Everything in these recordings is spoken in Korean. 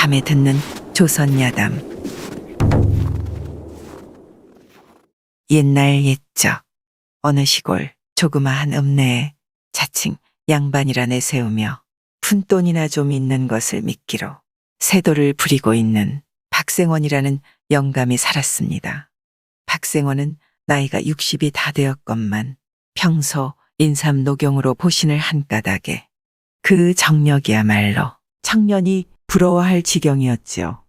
밤에 듣는 조선 야담. 옛날 옛적 어느 시골 조그마한 읍내에 자칭 양반이라 내세우며 푼돈이나 좀 있는 것을 미끼로 세도를 부리고 있는 박생원이라는 영감이 살았습니다. 박생원은 나이가 60이 다 되었건만 평소 인삼노경으로 보신을 한 까닭에 그 정력이야말로 청년이 부러워할 지경이었지요.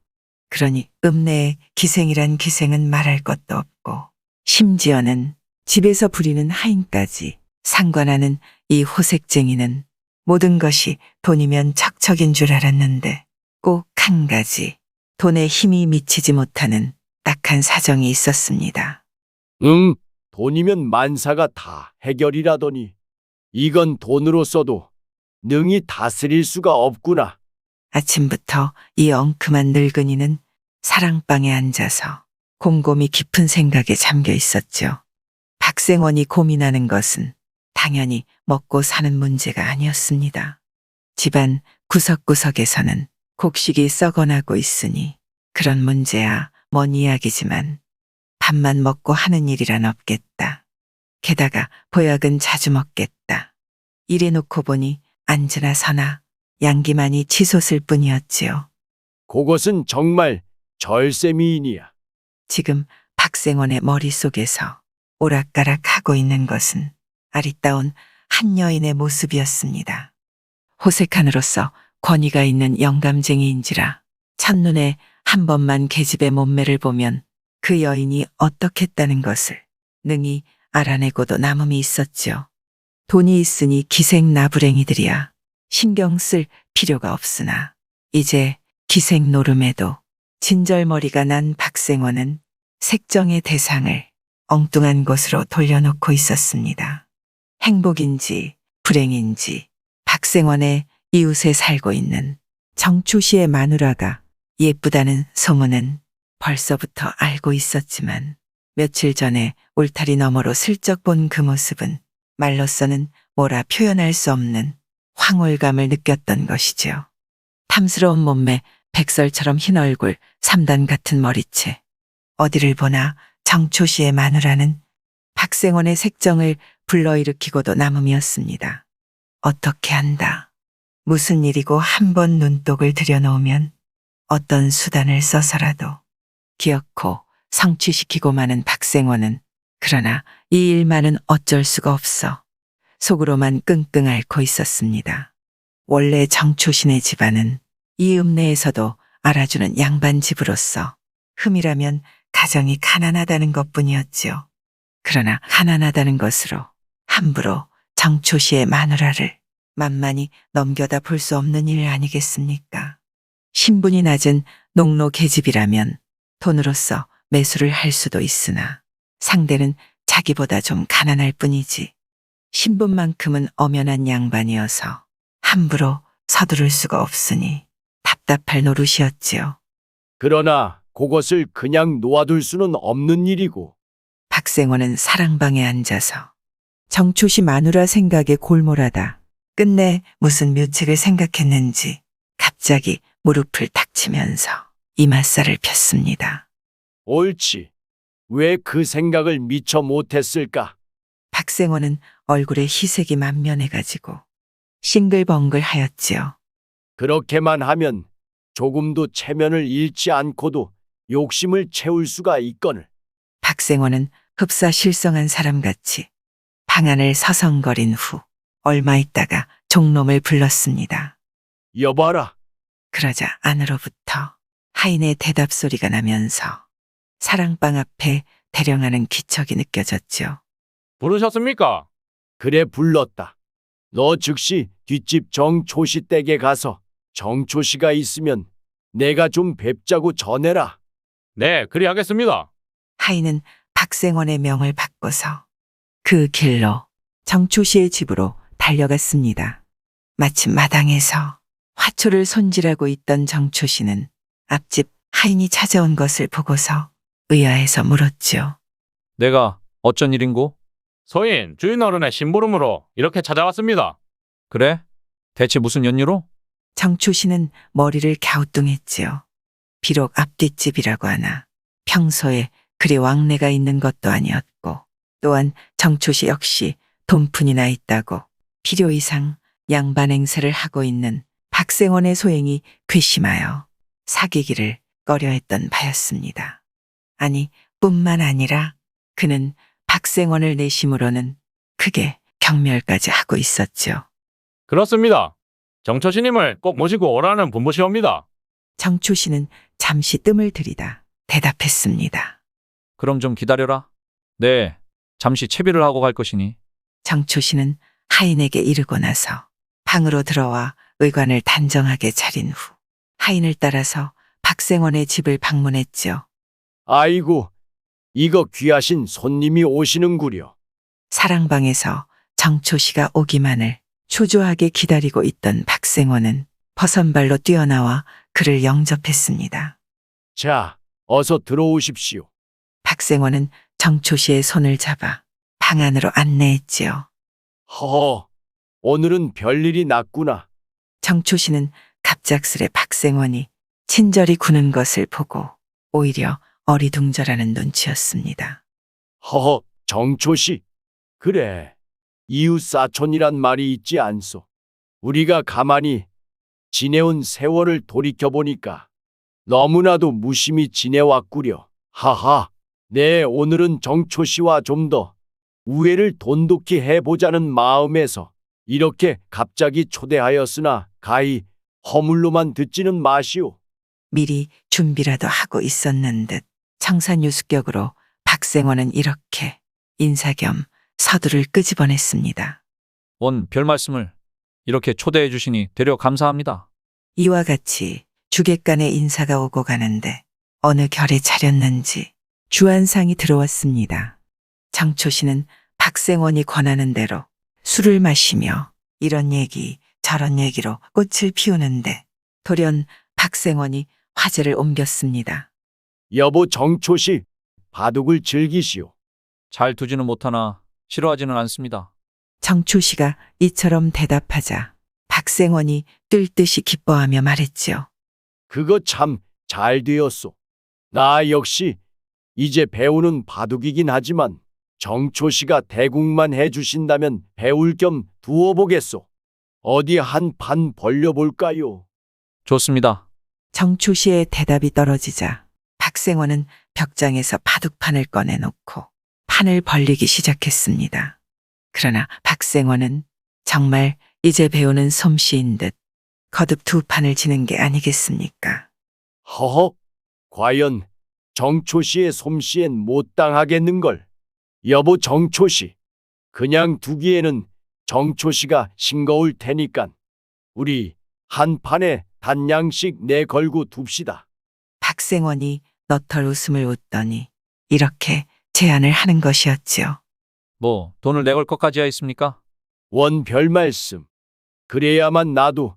그러니 읍내에 기생이란 기생은 말할 것도 없고 심지어는 집에서 부리는 하인까지 상관하는 이 호색쟁이는 모든 것이 돈이면 척척인 줄 알았는데 꼭 한 가지 돈에 힘이 미치지 못하는 딱한 사정이 있었습니다. 응, 돈이면 만사가 다 해결이라더니 이건 돈으로 써도 능히 다스릴 수가 없구나. 아침부터 이 엉큼한 늙은이는 사랑방에 앉아서 곰곰이 깊은 생각에 잠겨 있었죠. 박생원이 고민하는 것은 당연히 먹고 사는 문제가 아니었습니다. 집안 구석구석에서는 곡식이 썩어나고 있으니 그런 문제야 먼 이야기지만 밥만 먹고 하는 일이란 없겠다. 게다가 보약은 자주 먹겠다. 이래 놓고 보니 앉으나 서나 양기만이 치솟을 뿐이었지요. 그것은 정말 절세미인이야. 지금 박생원의 머릿속에서 오락가락하고 있는 것은 아리따운 한 여인의 모습이었습니다. 호색한으로서 권위가 있는 영감쟁이인지라 첫눈에 한 번만 계집의 몸매를 보면 그 여인이 어떻겠다는 것을 능히 알아내고도 남음이 있었죠. 돈이 있으니 기생 나부랭이들이야 신경 쓸 필요가 없으나 이제 기생 노름에도 진절머리가 난 박생원은 색정의 대상을 엉뚱한 곳으로 돌려놓고 있었습니다. 행복인지 불행인지 박생원의 이웃에 살고 있는 정초씨의 마누라가 예쁘다는 소문은 벌써부터 알고 있었지만 며칠 전에 울타리 너머로 슬쩍 본 그 모습은 말로서는 뭐라 표현할 수 없는 황홀감을 느꼈던 것이지요. 탐스러운 몸매, 백설처럼 흰 얼굴, 삼단 같은 머리채. 어디를 보나 정초씨의 마누라는 박생원의 색정을 불러일으키고도 남음이었습니다. 어떻게 한다. 무슨 일이고 한 번 눈독을 들여놓으면 어떤 수단을 써서라도 기어코 성취시키고 마는 박생원은 그러나 이 일만은 어쩔 수가 없어 속으로만 끙끙 앓고 있었습니다. 원래 정초신의 집안은 이 읍내에서도 알아주는 양반 집으로서 흠이라면 가정이 가난하다는 것뿐이었지요. 그러나 가난하다는 것으로 함부로 정초씨의 마누라를 만만히 넘겨다 볼 수 없는 일 아니겠습니까? 신분이 낮은 농노 계집이라면 돈으로서 매수를 할 수도 있으나 상대는 자기보다 좀 가난할 뿐이지 신분만큼은 엄연한 양반이어서 함부로 서두를 수가 없으니 답답할 노릇이었지요. 그러나 그것을 그냥 놓아둘 수는 없는 일이고. 박생원은 사랑방에 앉아서 정초씨 마누라 생각에 골몰하다 끝내 무슨 묘책을 생각했는지 갑자기 무릎을 탁 치면서 이맛살을 폈습니다. 옳지. 왜 그 생각을 미처 못했을까? 박생원은 얼굴에 희색이 만면해가지고 싱글벙글 하였지요. 그렇게만 하면 조금도 체면을 잃지 않고도 욕심을 채울 수가 있거늘. 박생원은 흡사실성한 사람같이 방안을 서성거린 후 얼마 있다가 종놈을 불렀습니다. 여봐라. 그러자 안으로부터 하인의 대답 소리가 나면서 사랑방 앞에 대령하는 기척이 느껴졌죠. 부르셨습니까? 그래 불렀다. 너 즉시 뒷집 정초씨 댁에 가서 정초씨가 있으면 내가 좀 뵙자고 전해라. 네, 그리하겠습니다. 하인은 박생원의 명을 받고서 그 길로 정초씨의 집으로 달려갔습니다. 마침 마당에서 화초를 손질하고 있던 정초씨는 앞집 하인이 찾아온 것을 보고서 의아해서 물었죠. 내가 어쩐 일인고? 소인, 주인 어른의 심부름으로 이렇게 찾아왔습니다. 그래? 대체 무슨 연유로? 정초 씨는 머리를 갸우뚱했지요. 비록 앞뒷집이라고 하나 평소에 그리 왕래가 있는 것도 아니었고 또한 정초 씨 역시 돈푼이 나 있다고 필요 이상 양반 행세를 하고 있는 박생원의 소행이 괘씸하여 사귀기를 꺼려했던 바였습니다. 아니 뿐만 아니라 그는 박생원을 내심으로는 크게 경멸까지 하고 있었죠. 그렇습니다. 정초시님을 꼭 모시고 오라는 분부시옵니다. 정초 씨는 잠시 뜸을 들이다 대답했습니다. 그럼 좀 기다려라. 네, 잠시 채비를 하고 갈 것이니. 정초 씨는 하인에게 이르고 나서 방으로 들어와 의관을 단정하게 차린 후 하인을 따라서 박생원의 집을 방문했지요. 아이고, 이거 귀하신 손님이 오시는구려. 사랑방에서 정초 씨가 오기만을 초조하게 기다리고 있던 박생원은 버선발로 뛰어나와 그를 영접했습니다. 자, 어서 들어오십시오. 박생원은 정초 씨의 손을 잡아 방 안으로 안내했지요. 허허, 오늘은 별일이 났구나. 정초 씨는 갑작스레 박생원이 친절히 구는 것을 보고 오히려 어리둥절하는 눈치였습니다. 허허, 정초씨. 그래, 이웃 사촌이란 말이 있지 않소. 우리가 가만히 지내온 세월을 돌이켜보니까 너무나도 무심히 지내왔구려. 하하, 네, 오늘은 정초씨와 좀 더 우애를 돈독히 해보자는 마음에서 이렇게 갑자기 초대하였으나 가히 허물로만 듣지는 마시오. 미리 준비라도 하고 있었는 듯 청산유수격으로 박생원은 이렇게 인사 겸 서두를 끄집어냈습니다. 원 별 말씀을 이렇게 초대해 주시니 되려 감사합니다. 이와 같이 주객간의 인사가 오고 가는데 어느 결에 차렸는지 주안상이 들어왔습니다. 정초 씨는 박생원이 권하는 대로 술을 마시며 이런 얘기 저런 얘기로 꽃을 피우는데 돌연 박생원이 화제를 옮겼습니다. 여보 정초씨, 바둑을 즐기시오. 잘 두지는 못하나 싫어하지는 않습니다. 정초 씨가 이처럼 대답하자 박생원이 뜰 듯이 기뻐하며 말했지요. 그거 참 잘 되었소. 나 역시 이제 배우는 바둑이긴 하지만 정초씨가 대국만 해주신다면 배울 겸 두어보겠소. 어디 한 판 벌려볼까요? 좋습니다. 정초 씨의 대답이 떨어지자 박생원은 벽장에서 바둑판을 꺼내놓고 판을 벌리기 시작했습니다. 그러나 박생원은 정말 이제 배우는 솜씨인 듯 거듭 두 판을 지는 게 아니겠습니까? 허허, 과연 정초씨의 솜씨엔 못 당하겠는걸. 여보 정초씨, 그냥 두기에는 정초씨가 싱거울 테니깐 우리 한 판에 단양씩 내걸고 둡시다. 박생원이 너털 웃음을 웃더니 이렇게 제안을 하는 것이었지요. 뭐 돈을 내걸 것까지야 있습니까? 원 별 말씀. 그래야만 나도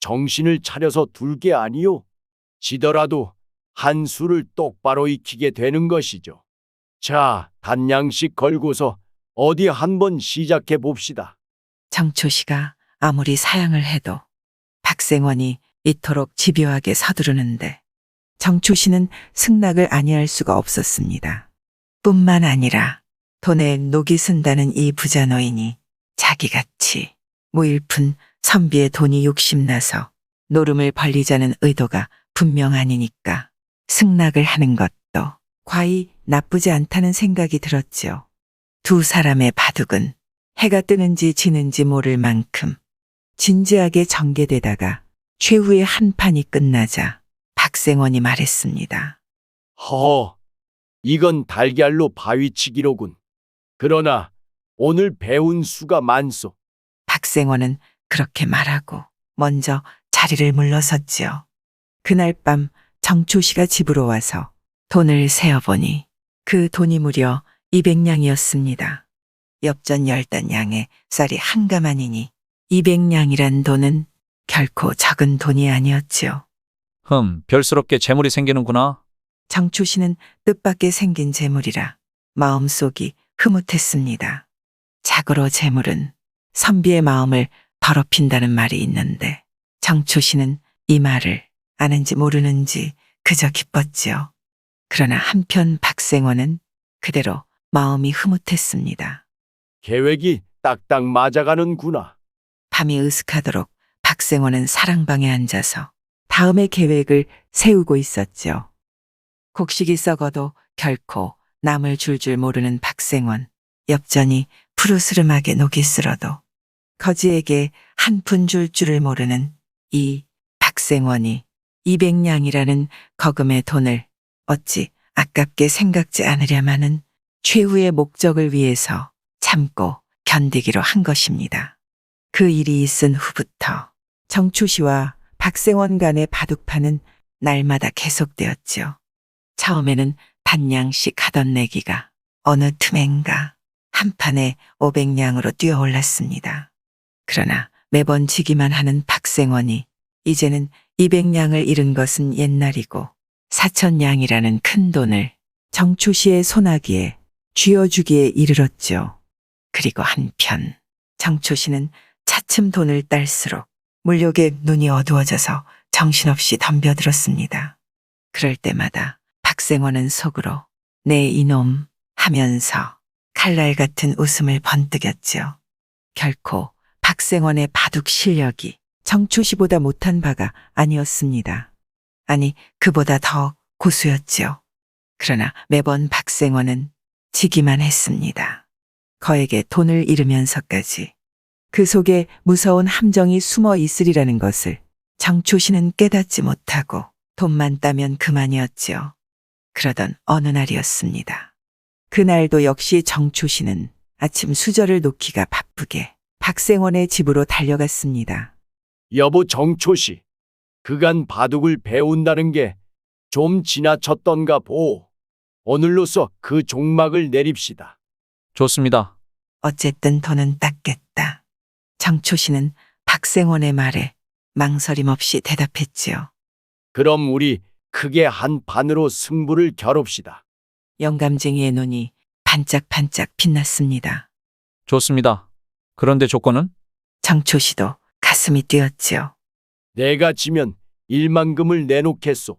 정신을 차려서 둘 게 아니요. 지더라도 한 수를 똑바로 익히게 되는 것이죠. 자, 단양씩 걸고서 어디 한번 시작해 봅시다. 정초 씨가 아무리 사양을 해도 박생원이 이토록 집요하게 서두르는데 정초 씨는 승낙을 아니할 수가 없었습니다. 뿐만 아니라 돈에 녹이 쓴다는 이 부자 노인이 자기같이 무일푼 선비의 돈이 욕심나서 노름을 벌리자는 의도가 분명 아니니까 승낙을 하는 것도 과히 나쁘지 않다는 생각이 들었지요. 두 사람의 바둑은 해가 뜨는지 지는지 모를 만큼 진지하게 전개되다가 최후의 한 판이 끝나자 박생원이 말했습니다. 허, 이건 달걀로 바위치기로군. 그러나 오늘 배운 수가 많소. 박생원은 그렇게 말하고 먼저 자리를 물러섰지요. 그날 밤 정초 씨가 집으로 와서 돈을 세어보니 그 돈이 무려 200냥이었습니다. 엽전 10단양에 쌀이 한 가마니니 200냥이란 돈은 결코 적은 돈이 아니었지요. 별스럽게 재물이 생기는구나. 정초 씨는 뜻밖의 생긴 재물이라 마음속이 흐뭇했습니다. 자고로 재물은 선비의 마음을 더럽힌다는 말이 있는데 정초 씨는 이 말을 아는지 모르는지 그저 기뻤지요. 그러나 한편 박생원은 그대로 마음이 흐뭇했습니다. 계획이 딱딱 맞아가는구나. 밤이 으슥하도록 박생원은 사랑방에 앉아서 다음의 계획을 세우고 있었죠. 곡식이 썩어도 결코 남을 줄줄 모르는 박생원. 엽전이 푸르스름하게 녹이 쓸어도 거지에게 한 푼 줄 줄을 모르는 이 박생원이 200냥이라는 거금의 돈을 어찌 아깝게 생각지 않으랴마는 최후의 목적을 위해서 참고 견디기로 한 것입니다. 그 일이 있은 후부터 정초 씨와 박생원 간의 바둑판은 날마다 계속되었지요. 처음에는 단냥씩 하던 내기가 어느 틈엔가 한 판에 500냥으로 뛰어올랐습니다. 그러나 매번 지기만 하는 박생원이 이제는 200냥을 잃은 것은 옛날이고 4,000냥이라는 큰 돈을 정초 씨의 손아귀에 쥐어주기에 이르렀죠. 그리고 한편 정초 씨는 차츰 돈을 딸수록 물욕에 눈이 어두워져서 정신없이 덤벼들었습니다. 그럴 때마다 박생원은 속으로 내 이놈 하면서 칼날 같은 웃음을 번뜩였지요. 결코 박생원의 바둑 실력이 정초 씨보다 못한 바가 아니었습니다. 아니, 그보다 더 고수였지요. 그러나 매번 박생원은 지기만 했습니다. 거액의 돈을 잃으면서까지 그 속에 무서운 함정이 숨어 있으리라는 것을 정초 씨는 깨닫지 못하고 돈만 따면 그만이었지요. 그러던 어느 날이었습니다. 그날도 역시 정초 씨는 아침 수저를 놓기가 바쁘게 박생원의 집으로 달려갔습니다. 여보 정초씨, 그간 바둑을 배운다는 게 좀 지나쳤던가 보. 오늘로써 그 종막을 내립시다. 좋습니다. 어쨌든 돈은 땄겠다. 정초 씨는 박생원의 말에 망설임 없이 대답했지요. 그럼 우리 크게 한 판으로 승부를 겨룹시다. 영감쟁이의 눈이 반짝반짝 빛났습니다. 좋습니다. 그런데 조건은? 정초 씨도 가슴이 뛰었지요. 내가 지면 1만금을 내놓겠소.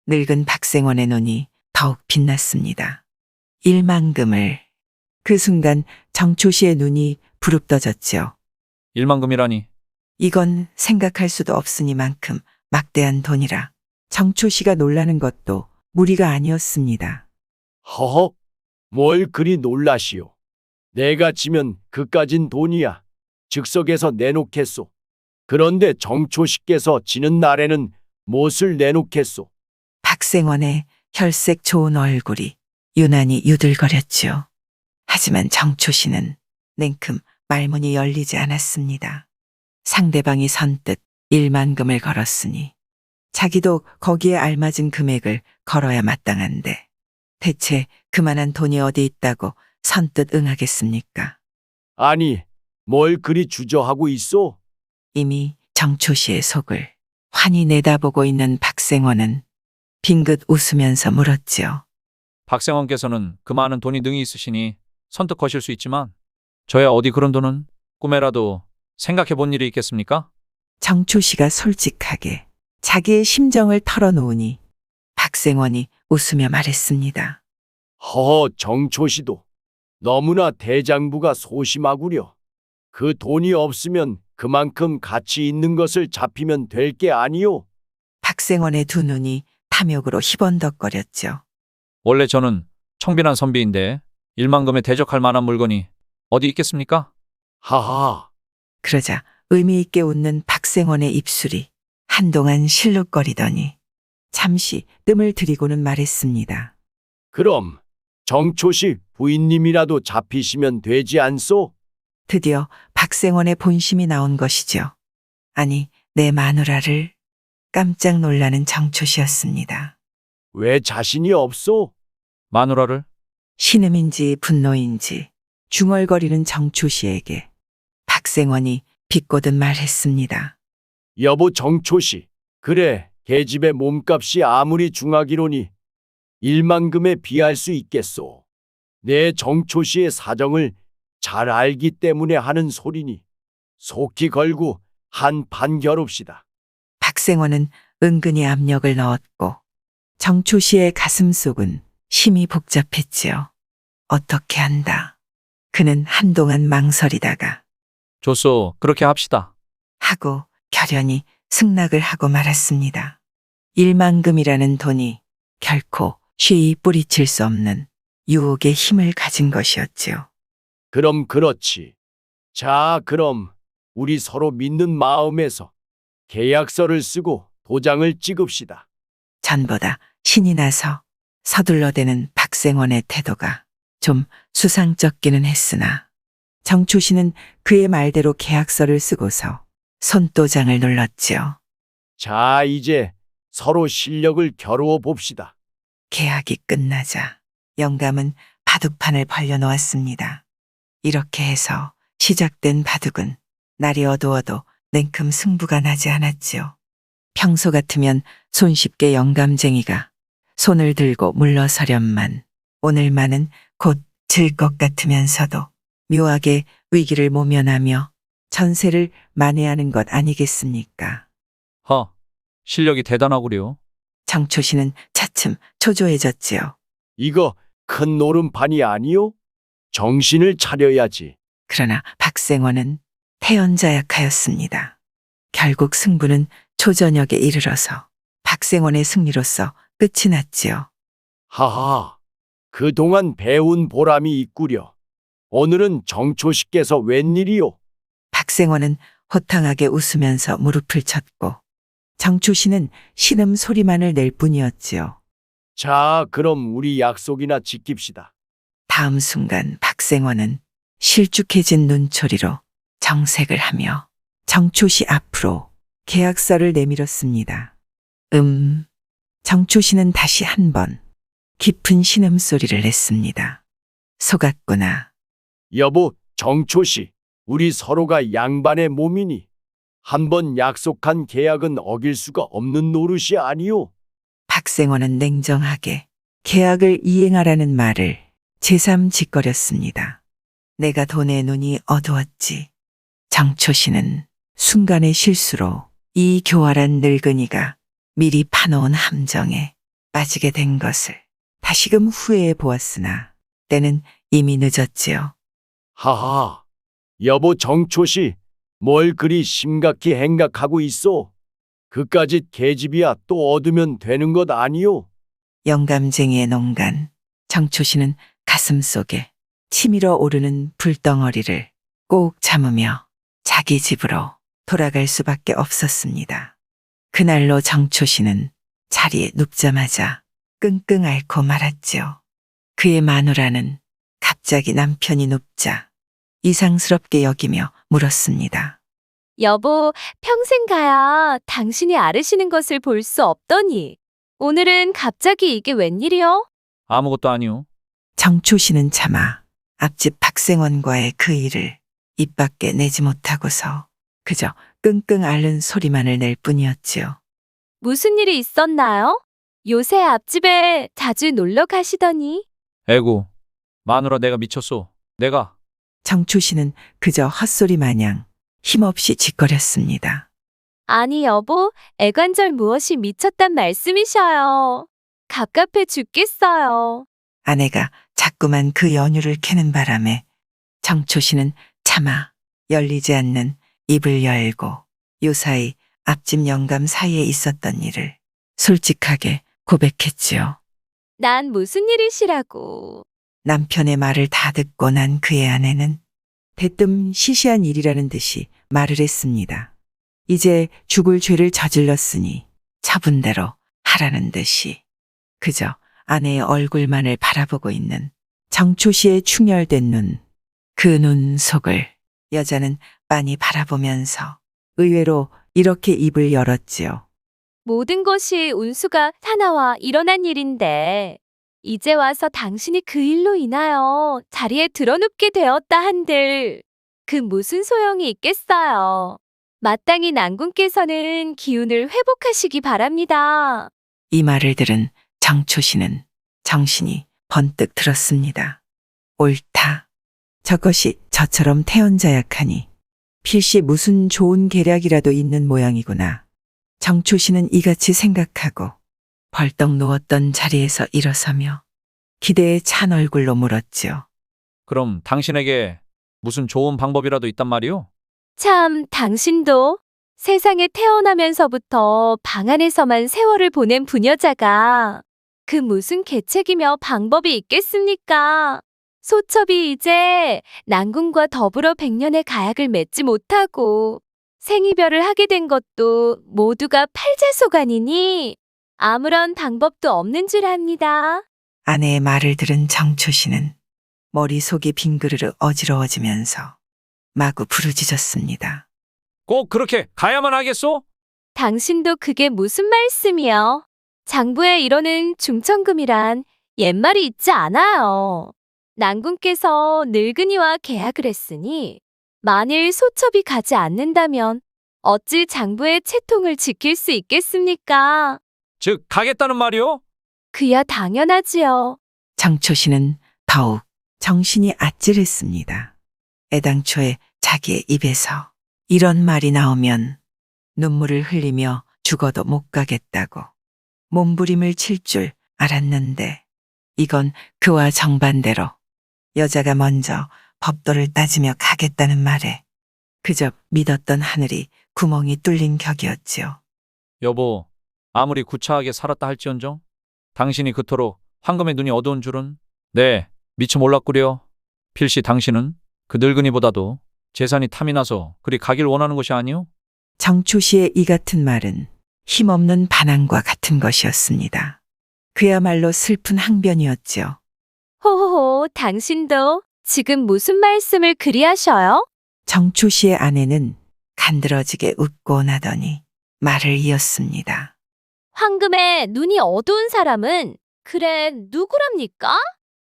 늙은 박생원의 눈이 더욱 빛났습니다. 1만금을. 그 순간 정초 씨의 눈이 부릅떠졌지요. 1만금이라니. 이건 생각할 수도 없으니만큼 막대한 돈이라 정초 씨가 놀라는 것도 무리가 아니었습니다. 허허, 뭘 그리 놀라시오. 내가 지면 그까진 돈이야. 즉석에서 내놓겠소. 그런데 정초씨께서 지는 날에는 무엇을 내놓겠소? 박생원의 혈색 좋은 얼굴이 유난히 유들거렸지요. 하지만 정초 씨는 냉큼 말문이 열리지 않았습니다. 상대방이 선뜻 1만금을 걸었으니 자기도 거기에 알맞은 금액을 걸어야 마땅한데 대체 그만한 돈이 어디 있다고 선뜻 응하겠습니까? 아니, 뭘 그리 주저하고 있소? 이미 정초 씨의 속을 환히 내다보고 있는 박생원은 빙긋 웃으면서 물었지요. 박생원께서는 그 많은 돈이 능히 있으시니 선뜻 거실 수 있지만 저야 어디 그런 돈은 꿈에라도 생각해 본 일이 있겠습니까? 정초 씨가 솔직하게 자기의 심정을 털어놓으니 박생원이 웃으며 말했습니다. 허허, 정초씨도 너무나 대장부가 소심하구려. 그 돈이 없으면 그만큼 가치 있는 것을 잡히면 될 게 아니오. 박생원의 두 눈이 탐욕으로 희번덕거렸죠. 원래 저는 청빈한 선비인데 1만금에 대적할 만한 물건이 어디 있겠습니까? 하하, 그러자 의미 있게 웃는 박생원의 입술이 한동안 실룩거리더니 잠시 뜸을 들이고는 말했습니다. 그럼 정초씨 부인님이라도 잡히시면 되지 않소? 드디어 박생원의 본심이 나온 것이죠. 아니, 내 마누라를. 깜짝 놀라는 정초 씨였습니다. 왜 자신이 없소? 마누라를? 신음인지 분노인지 중얼거리는 정초 씨에게 박생원이 비꼬듯 말했습니다. 여보 정초씨, 그래, 계집의 몸값이 아무리 중하기로니 1만금에 비할 수 있겠소. 내 정초씨의 사정을 잘 알기 때문에 하는 소리니 속히 걸고 한 판 겨룹시다. 박생원은 은근히 압력을 넣었고 정초 씨의 가슴속은 심히 복잡했지요. 어떻게 한다. 그는 한동안 망설이다가 좋소, 그렇게 합시다. 하고 결연히 승낙을 하고 말았습니다. 일만금이라는 돈이 결코 쉬이 뿌리칠 수 없는 유혹의 힘을 가진 것이었지요. 그럼 그렇지. 자, 그럼 우리 서로 믿는 마음에서 계약서를 쓰고 도장을 찍읍시다. 전보다 신이 나서 서둘러대는 박생원의 태도가 좀 수상쩍기는 했으나 정초 씨는 그의 말대로 계약서를 쓰고서 손도장을 눌렀지요. 자, 이제 서로 실력을 겨루어 봅시다. 계약이 끝나자 영감은 바둑판을 벌려놓았습니다. 이렇게 해서 시작된 바둑은 날이 어두워도 냉큼 승부가 나지 않았지요. 평소 같으면 손쉽게 영감쟁이가 손을 들고 물러서련만 오늘만은 곧 질 것 같으면서도 묘하게 위기를 모면하며 전세를 만회하는 것 아니겠습니까? 실력이 대단하구려. 정초 씨는 차츰 초조해졌지요. 이거 큰 노름판이 아니요? 정신을 차려야지. 그러나 박생원은 태연자약하였습니다. 결국 승부는 초저녁에 이르러서 박생원의 승리로서 끝이 났지요. 하하, 그동안 배운 보람이 있구려. 오늘은 정초씨께서 웬일이요? 박생원은 호탕하게 웃으면서 무릎을 쳤고 정초 씨는 신음 소리만을 낼 뿐이었지요. 자, 그럼 우리 약속이나 지킵시다. 다음 순간 박생원은 실쭉해진 눈초리로 정색을 하며 정초 씨 앞으로 계약서를 내밀었습니다. 정초 씨는 다시 한 번 깊은 신음소리를 냈습니다. 속았구나. 여보, 정초씨, 우리 서로가 양반의 몸이니 한번 약속한 계약은 어길 수가 없는 노릇이 아니오. 박생원은 냉정하게 계약을 이행하라는 말을 제삼짓거렸습니다. 내가 돈에 눈이 어두웠지. 정초 씨는 순간의 실수로 이 교활한 늙은이가 미리 파놓은 함정에 빠지게 된 것을 다시금 후회해 보았으나 때는 이미 늦었지요. 하하, 여보 정초씨, 뭘 그리 심각히 행각하고 있어? 그까짓 계집이야 또 얻으면 되는 것 아니오? 영감쟁이의 농간, 정초 씨는 가슴속에 치밀어 오르는 불덩어리를 꼭 참으며 자기 집으로 돌아갈 수밖에 없었습니다. 그날로 정초 씨는 자리에 눕자마자 끙끙 앓고 말았지요. 그의 마누라는 갑자기 남편이 눕자 이상스럽게 여기며 물었습니다. 여보, 평생 가야 당신이 앓으시는 것을 볼 수 없더니 오늘은 갑자기 이게 웬일이요? 아무것도 아니오. 정초 씨는 차마 앞집 박생원과의 그 일을 입 밖에 내지 못하고서 그저 끙끙 앓는 소리만을 낼 뿐이었지요. 무슨 일이 있었나요? 요새 앞집에 자주 놀러 가시더니 에구, 마누라 내가 미쳤소. 내가 정초 씨는 그저 헛소리 마냥 힘없이 짓거렸습니다. 아니 여보, 애관절 무엇이 미쳤단 말씀이셔요. 갑갑해 죽겠어요. 아내가 자꾸만 그 연유를 캐는 바람에 정초 씨는 차마 열리지 않는 입을 열고 요사이 앞집 영감 사이에 있었던 일을 솔직하게 고백했지요. 난 무슨 일이시라고. 남편의 말을 다 듣고 난 그의 아내는 대뜸 시시한 일이라는 듯이 말을 했습니다. 이제 죽을 죄를 저질렀으니 처분대로 하라는 듯이. 그저 아내의 얼굴만을 바라보고 있는 정초 씨의 충혈된 눈, 그 눈 속을 여자는 빤히 바라보면서 의외로 이렇게 입을 열었지요. 모든 것이 운수가 사나와 일어난 일인데 이제 와서 당신이 그 일로 인하여 자리에 드러눕게 되었다 한들 그 무슨 소용이 있겠어요. 마땅히 난군께서는 기운을 회복하시기 바랍니다. 이 말을 들은 정초 씨는 정신이 번뜩 들었습니다. 옳다. 저것이 저처럼 태연자약하니 필시 무슨 좋은 계략이라도 있는 모양이구나. 정초 씨는 이같이 생각하고 벌떡 누웠던 자리에서 일어서며 기대에 찬 얼굴로 물었지요. 그럼 당신에게 무슨 좋은 방법이라도 있단 말이오? 참, 당신도 세상에 태어나면서부터 방 안에서만 세월을 보낸 부녀자가 그 무슨 계책이며 방법이 있겠습니까? 소첩이 이제 난궁과 더불어 100년의 가약을 맺지 못하고 생이별을 하게 된 것도 모두가 팔자소간이니 아무런 방법도 없는 줄 압니다. 아내의 말을 들은 정초 씨는 머릿속이 빙그르르 어지러워지면서 마구 부르짖었습니다. 꼭 그렇게 가야만 하겠소? 당신도 그게 무슨 말씀이요? 장부에 이러는 중천금이란 옛말이 있지 않아요. 난군께서 늙은이와 계약을 했으니 만일 소첩이 가지 않는다면 어찌 장부의 채통을 지킬 수 있겠습니까? 즉 가겠다는 말이오? 그야 당연하지요. 정초 씨는 더욱 정신이 아찔했습니다. 애당초에 자기의 입에서 이런 말이 나오면 눈물을 흘리며 죽어도 못 가겠다고 몸부림을 칠 줄 알았는데 이건 그와 정반대로 여자가 먼저 법도를 따지며 가겠다는 말에 그저 믿었던 하늘이 구멍이 뚫린 격이었지요. 여보, 아무리 구차하게 살았다 할지언정 당신이 그토록 황금의 눈이 어두운 줄은 네, 미처 몰랐구려. 필시 당신은 그 늙은이보다도 재산이 탐이 나서 그리 가길 원하는 것이 아니오? 정초 씨의 이 같은 말은 힘없는 반항과 같은 것이었습니다. 그야말로 슬픈 항변이었지요. 호호호, 당신도 지금 무슨 말씀을 그리 하셔요? 정초 씨의 아내는 간드러지게 웃고 나더니 말을 이었습니다. 황금의 눈이 어두운 사람은 그래 누구랍니까?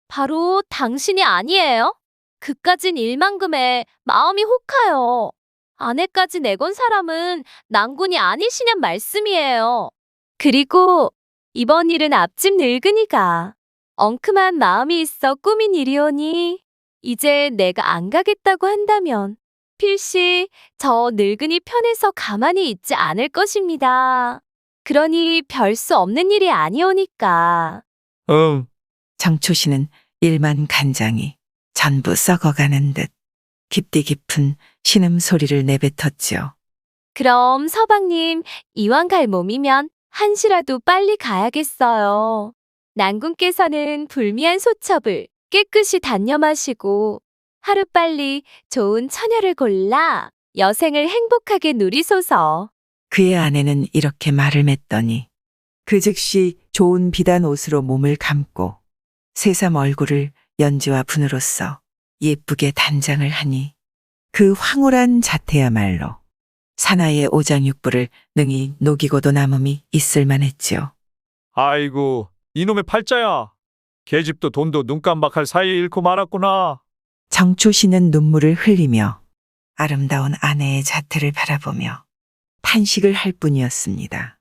바로 당신이 아니에요? 그까진 일만금에 마음이 혹하여 아내까지 내건 사람은 난군이 아니시냔 말씀이에요. 그리고 이번 일은 앞집 늙은이가 엉큼한 마음이 있어 꾸민 일이오니 이제 내가 안 가겠다고 한다면 필시 저 늙은이 편에서 가만히 있지 않을 것입니다. 그러니 별 수 없는 일이 아니오니까. 정초 씨는 일만 간장이 전부 썩어가는 듯 깊디 깊은 신음소리를 내뱉었지요. 그럼 서방님, 이왕 갈 몸이면 한시라도 빨리 가야겠어요. 난군께서는 불미한 소첩을 깨끗이 단념하시고 하루빨리 좋은 처녀를 골라 여생을 행복하게 누리소서. 그의 아내는 이렇게 말을 맺더니 그 즉시 좋은 비단 옷으로 몸을 감고 새삼 얼굴을 연지와 분으로써 예쁘게 단장을 하니 그 황홀한 자태야말로 사나이의 오장육부를 능히 녹이고도 남음이 있을 만했지요. 아이고, 이놈의 팔자야. 계집도 돈도 눈 깜박할 사이에 잃고 말았구나. 정초 씨는 눈물을 흘리며 아름다운 아내의 자태를 바라보며 탄식을 할 뿐이었습니다.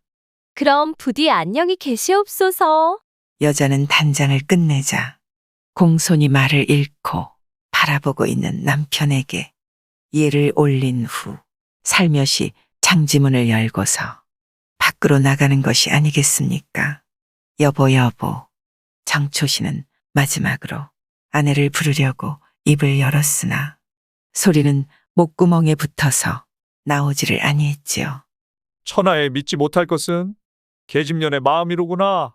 그럼 부디 안녕히 계시옵소서. 여자는 단장을 끝내자 공손히 말을 잃고 바라보고 있는 남편에게 예를 올린 후 살며시 장지문을 열고서 밖으로 나가는 것이 아니겠습니까? 여보 여보. 정초 씨는 마지막으로 아내를 부르려고 입을 열었으나 소리는 목구멍에 붙어서 나오지를 아니했지요. 천하에 믿지 못할 것은 계집년의 마음이로구나.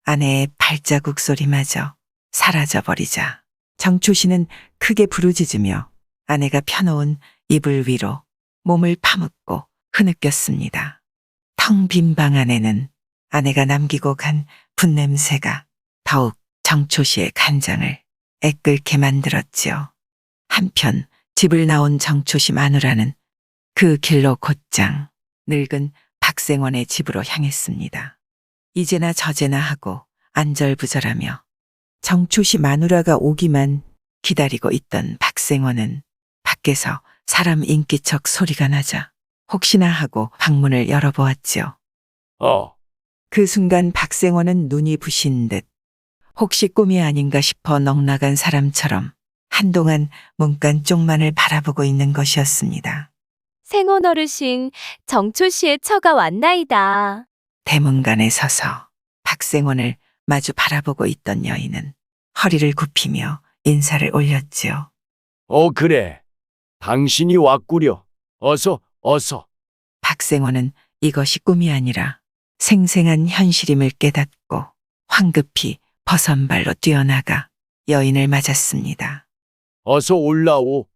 아내의 발자국 소리마저 사라져버리자 정초 씨는 크게 부르짖으며 아내가 펴놓은 이불 위로 몸을 파묻고 흐느꼈습니다. 텅 빈 방 안에는 아내가 남기고 간 분냄새가 더욱 정초 씨의 간장을 애끓게 만들었지요. 한편 집을 나온 정초 씨 마누라는 그 길로 곧장 늙은 박생원의 집으로 향했습니다. 이제나 저제나 하고 안절부절하며 정초 씨 마누라가 오기만 기다리고 있던 박생원은 밖에서 사람 인기척 소리가 나자 혹시나 하고 방문을 열어보았지요. 그 순간 박생원은 눈이 부신 듯 혹시 꿈이 아닌가 싶어 넋나간 사람처럼 한동안 문간 쪽만을 바라보고 있는 것이었습니다. 생원 어르신 정초 씨의 처가 왔나이다. 대문간에 서서 박생원을 마주 바라보고 있던 여인은 허리를 굽히며 인사를 올렸지요. 그래. 당신이 왔구려. 어서, 어서. 박생원은 이것이 꿈이 아니라 생생한 현실임을 깨닫고 황급히 버선발로 뛰어나가 여인을 맞았습니다. 어서 올라오.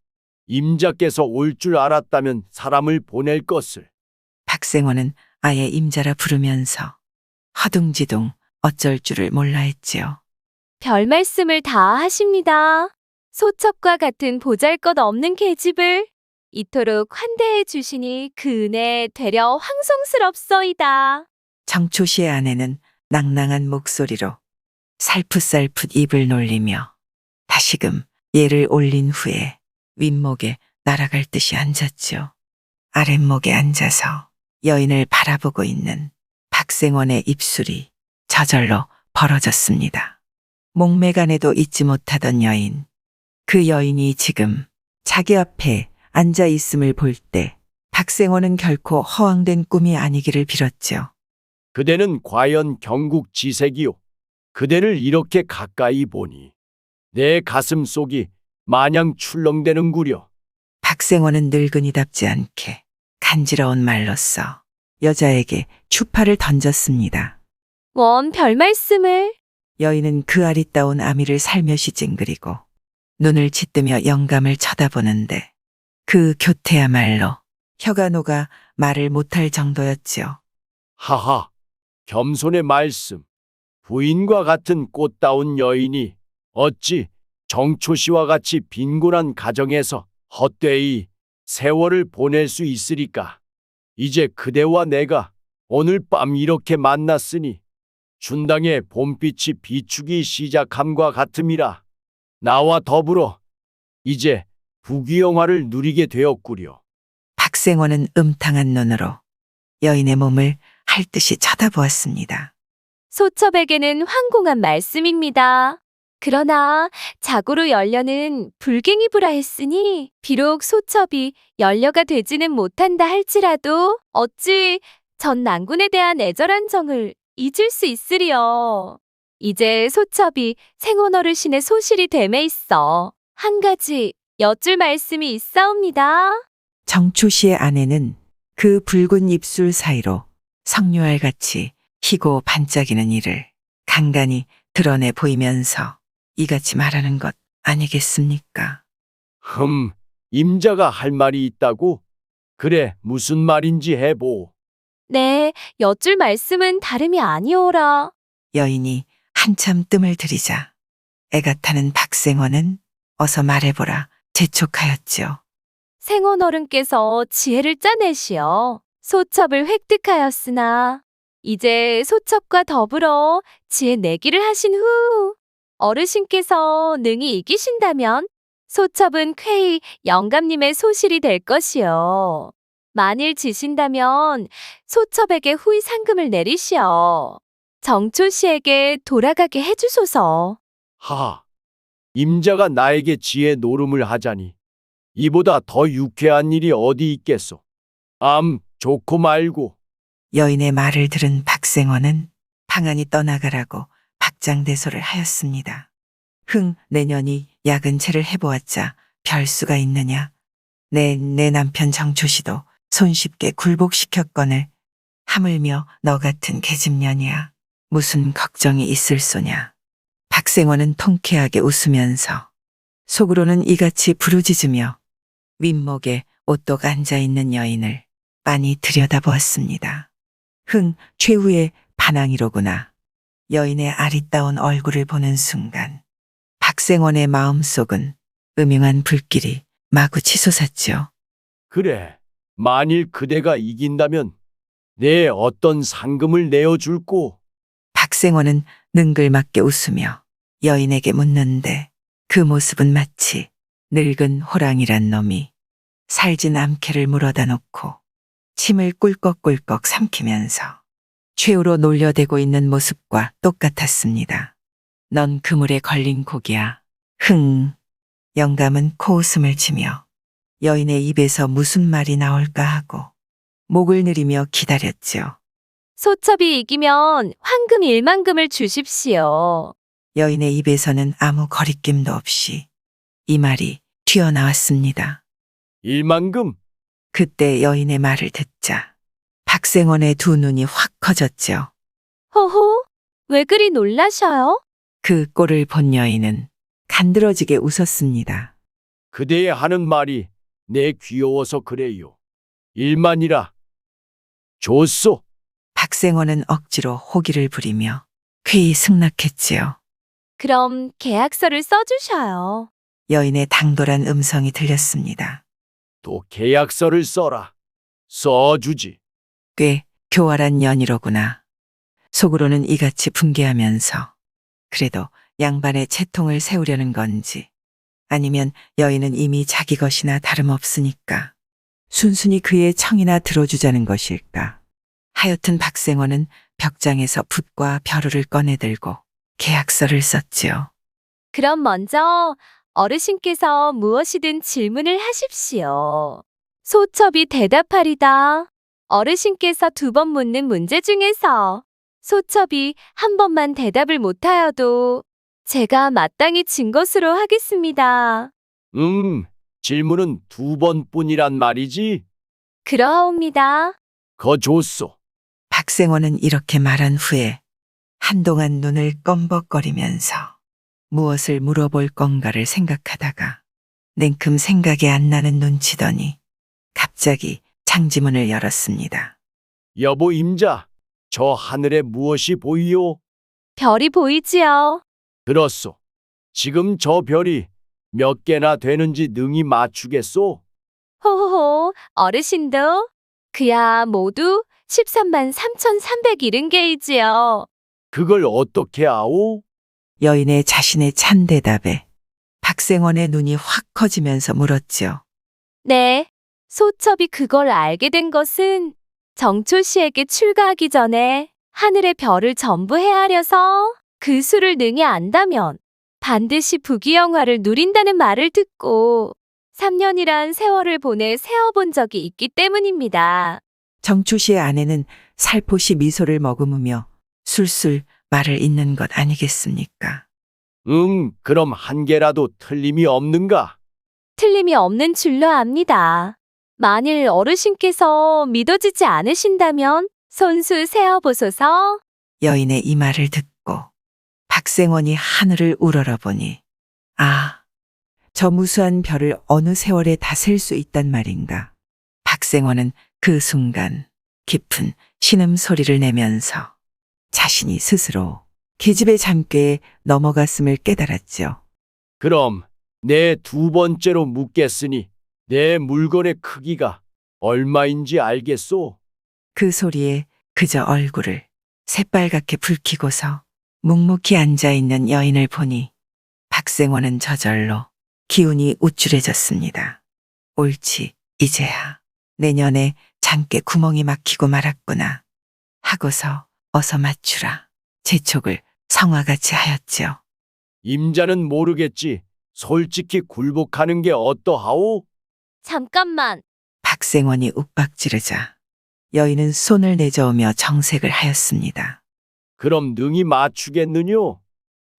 임자께서 올 줄 알았다면 사람을 보낼 것을. 박생원은 아예 임자라 부르면서 허둥지둥 어쩔 줄을 몰라 했지요. 별 말씀을 다 하십니다. 소첩과 같은 보잘것없는 계집을 이토록 환대해 주시니 그 은혜 되려 황송스럽소이다. 정초시의 아내는 낭낭한 목소리로 살풋살풋 입을 놀리며 다시금 예를 올린 후에 윗목에 날아갈 듯이 앉았지요. 아랫목에 앉아서 여인을 바라보고 있는 박생원의 입술이 저절로 벌어졌습니다. 목매간에도 잊지 못하던 여인. 그 여인이 지금 자기 앞에 앉아 있음을 볼 때 박생원은 결코 허황된 꿈이 아니기를 빌었지요. 그대는 과연 경국 지색이요. 그대를 이렇게 가까이 보니 내 가슴 속이 마냥 출렁대는구려. 박생원은 늙은이답지 않게 간지러운 말로써 여자에게 추파를 던졌습니다. 원 별 말씀을. 여인은 그 아리따운 아미를 살며시 찡그리고 눈을 짓뜨며 영감을 쳐다보는데 그 교태야말로 혀가 녹아 말을 못할 정도였지요. 하하, 겸손의 말씀. 부인과 같은 꽃다운 여인이 어찌 정초 씨와 같이 빈곤한 가정에서 헛되이 세월을 보낼 수 있으리까? 이제 그대와 내가 오늘 밤 이렇게 만났으니 춘당의 봄빛이 비추기 시작함과 같음이라. 나와 더불어 이제 부귀영화를 누리게 되었구려. 박생원은 음탕한 눈으로 여인의 몸을 핥듯이 쳐다보았습니다. 소첩에게는 황공한 말씀입니다. 그러나 자고로 연려는 불갱이부라 했으니 비록 소첩이 연려가 되지는 못한다 할지라도 어찌 전 난군에 대한 애절한 정을 잊을 수 있으리요. 이제 소첩이 생원 어르신의 소실이 됨에 있어 한 가지 여쭐 말씀이 있사옵니다. 정초시의 아내는 그 붉은 입술 사이로 석류알같이 희고 반짝이는 이를 간간히 드러내 보이면서 이같이 말하는 것 아니겠습니까? 임자가 할 말이 있다고? 그래, 무슨 말인지 해보. 네, 여쭐 말씀은 다름이 아니오라. 여인이 한참 뜸을 들이자 애가 타는 박생원은 어서 말해보라 재촉하였지요. 생원 어른께서 지혜를 짜내시어 소첩을 획득하였으나 이제 소첩과 더불어 지혜 내기를 하신 후 어르신께서 능히 이기신다면 소첩은 쾌히 영감님의 소실이 될 것이요. 만일 지신다면 소첩에게 후히 상금을 내리시어 정초 씨에게 돌아가게 해주소서. 하하, 임자가 나에게 지혜 노름을 하자니 이보다 더 유쾌한 일이 어디 있겠소. 좋고 말고. 여인의 말을 들은 박생원은 방안이 떠나가라고 박장대소를 하였습니다. 내년이 야근체를 해보았자 별 수가 있느냐. 내 남편 정초씨도 손쉽게 굴복시켰거늘 하물며 너 같은 계집년이야. 무슨 걱정이 있을 소냐. 박생원은 통쾌하게 웃으면서 속으로는 이같이 부르짖으며 윗목에 오똑 앉아있는 여인을 빤히 들여다보았습니다. 최후의 반항이로구나. 여인의 아리따운 얼굴을 보는 순간 박생원의 마음속은 음흉한 불길이 마구 치솟았지요. 그래, 만일 그대가 이긴다면 내 어떤 상금을 내어줄꼬. 박생원은 능글맞게 웃으며 여인에게 묻는데 그 모습은 마치 늙은 호랑이란 놈이 살진 암캐를 물어다 놓고 침을 꿀꺽꿀꺽 삼키면서 최후로 놀려대고 있는 모습과 똑같았습니다. 넌 그물에 걸린 고기야. 영감은 코웃음을 치며 여인의 입에서 무슨 말이 나올까 하고 목을 내리며 기다렸죠. 소첩이 이기면 황금 1만금을 주십시오. 여인의 입에서는 아무 거리낌도 없이 이 말이 튀어나왔습니다. 1만금? 그때 여인의 말을 듣자 박생원의 두 눈이 확 커졌죠. 호호, 왜 그리 놀라셔요? 그 꼴을 본 여인은 간드러지게 웃었습니다. 그대의 하는 말이 내 귀여워서 그래요. 1만이라. 좋소. 박생원은 억지로 호기를 부리며 쾌히 승낙했지요. 그럼 계약서를 써주셔요. 여인의 당돌한 음성이 들렸습니다. 또 계약서를 써라. 써주지. 꽤 교활한 년이로구나. 속으로는 이같이 분개하면서 그래도 양반의 채통을 세우려는 건지 아니면 여인은 이미 자기 것이나 다름없으니까 순순히 그의 청이나 들어주자는 것일까. 하여튼 박생원은 벽장에서 붓과 벼루를 꺼내들고 계약서를 썼지요. 그럼 먼저 어르신께서 무엇이든 질문을 하십시오. 소첩이 대답하리다. 어르신께서 2번 묻는 문제 중에서 소첩이 한 번만 대답을 못하여도 제가 마땅히 진 것으로 하겠습니다. 질문은 2번뿐이란 말이지. 그러하옵니다. 좋소. 박생원은 이렇게 말한 후에 한동안 눈을 껌벅거리면서 무엇을 물어볼 건가를 생각하다가 냉큼 생각이 안 나는 눈치더니 갑자기 창지문을 열었습니다. 여보 임자, 저 하늘에 무엇이 보이요? 별이 보이지요? 들었소. 지금 저 별이 몇 개나 되는지 능히 맞추겠소? 호호호, 어르신도? 그야 모두 13만 3,370개이지요. 그걸 어떻게 아오? 여인의 자신의 찬 대답에 박생원의 눈이 확 커지면서 물었지요. 네, 소첩이 그걸 알게 된 것은 정초 씨에게 출가하기 전에 하늘의 별을 전부 헤아려서 그 수를 능히 안다면 반드시 부귀영화를 누린다는 말을 듣고 3년이란 세월을 보내 세어본 적이 있기 때문입니다. 정초 씨의 아내는 살포시 미소를 머금으며 술술 말을 잇는 것 아니겠습니까? 그럼 한 개라도 틀림이 없는가? 틀림이 없는 줄로 압니다. 만일 어르신께서 믿어지지 않으신다면 손수 세어보소서. 여인의 이 말을 듣고 박생원이 하늘을 우러러보니 아, 저 무수한 별을 어느 세월에 다 셀 수 있단 말인가. 박생원은 그 순간 깊은 신음소리를 내면서 자신이 스스로 계집의 잠꾀에 넘어갔음을 깨달았죠. 그럼 내 2번째로 묻겠으니 내 물건의 크기가 얼마인지 알겠소? 그 소리에 그저 얼굴을 새빨갛게 붉히고서 묵묵히 앉아있는 여인을 보니 박생원은 저절로 기운이 우쭐해졌습니다. 옳지, 이제야 내년에 장께 구멍이 막히고 말았구나 하고서 어서 맞추라 재촉을 성화같이 하였지요. 임자는 모르겠지. 솔직히 굴복하는 게 어떠하오? 잠깐만. 박생원이 욱박지르자 여인은 손을 내저으며 정색을 하였습니다. 그럼 능히 맞추겠느뇨?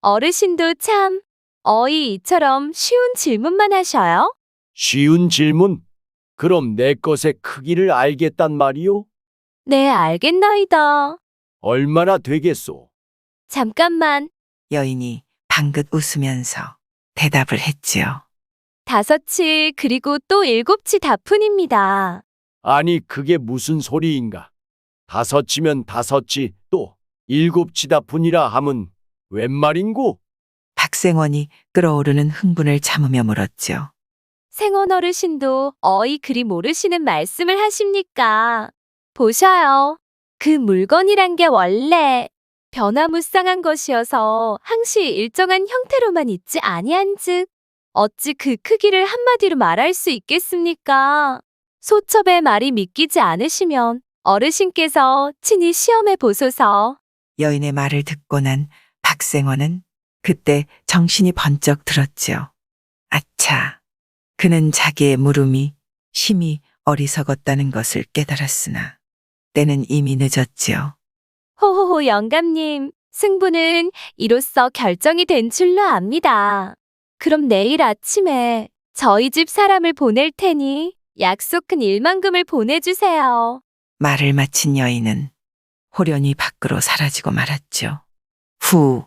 어르신도 참 어이 이처럼 쉬운 질문만 하셔요? 쉬운 질문. 그럼 내 것의 크기를 알겠단 말이오? 네, 알겠나이다. 얼마나 되겠소? 잠깐만. 여인이 방긋 웃으면서 대답을 했지요. 5치 그리고 또 7치 다푼입니다. 아니 그게 무슨 소리인가? 5치면 5치 또 7치다 분이라 함은 웬 말인고? 박생원이 끓어오르는 흥분을 참으며 물었지요. 생원 어르신도 어이 그리 모르시는 말씀을 하십니까? 보셔요. 그 물건이란 게 원래 변화무쌍한 것이어서 항시 일정한 형태로만 있지 아니한즉 어찌 그 크기를 한마디로 말할 수 있겠습니까? 소첩의 말이 믿기지 않으시면 어르신께서 친히 시험해 보소서. 여인의 말을 듣고 난 박생원은 그때 정신이 번쩍 들었지요. 아차, 그는 자기의 물음이 심히 어리석었다는 것을 깨달았으나 때는 이미 늦었지요. 호호호 영감님, 승부는 이로써 결정이 된 줄로 압니다. 그럼 내일 아침에 저희 집 사람을 보낼 테니 약속한 1만금을 보내주세요. 말을 마친 여인은 호련히 밖으로 사라지고 말았죠. 후,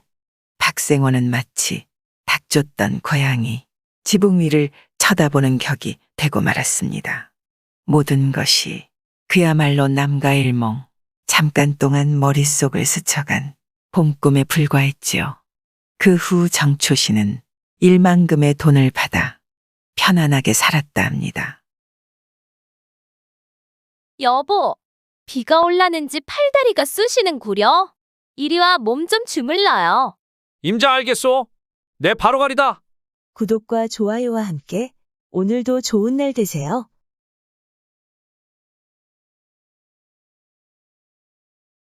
박생원은 마치 닥쳤던 고양이 지붕 위를 쳐다보는 격이 되고 말았습니다. 모든 것이 그야말로 남가일몽, 잠깐 동안 머릿속을 스쳐간 봄꿈에 불과했지요. 그 후 정초 씨는 1만금의 돈을 받아 편안하게 살았다 합니다. 여보, 비가 올라는지 팔다리가 쑤시는구려. 이리 와 몸 좀 주물러요. 임자 알겠소? 내 바로 가리다. 구독과 좋아요와 함께 오늘도 좋은 날 되세요.